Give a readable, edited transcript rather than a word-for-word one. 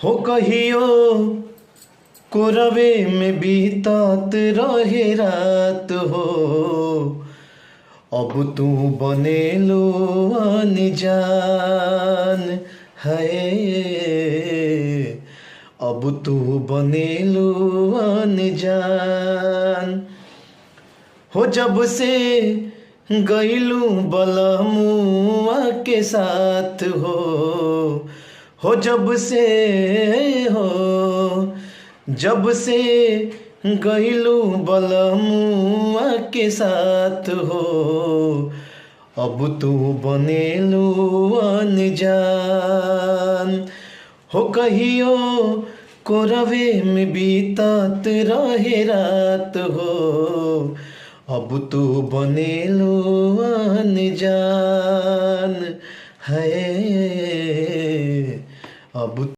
हो कहियो कोरवे में बीतात रहे रात हो। अब तू बनेलो अनजान है। अब तू बनेलो अनजान हो। जब से गईलू बलमुआ के साथ हो जब से हो जब से गईलू बलमुआ के साथ हो। अब तू बनेलू अनजान हो। कहियो कोरवे में बीतात रहे रात हो। अब तू बनेलू अनजान है। अब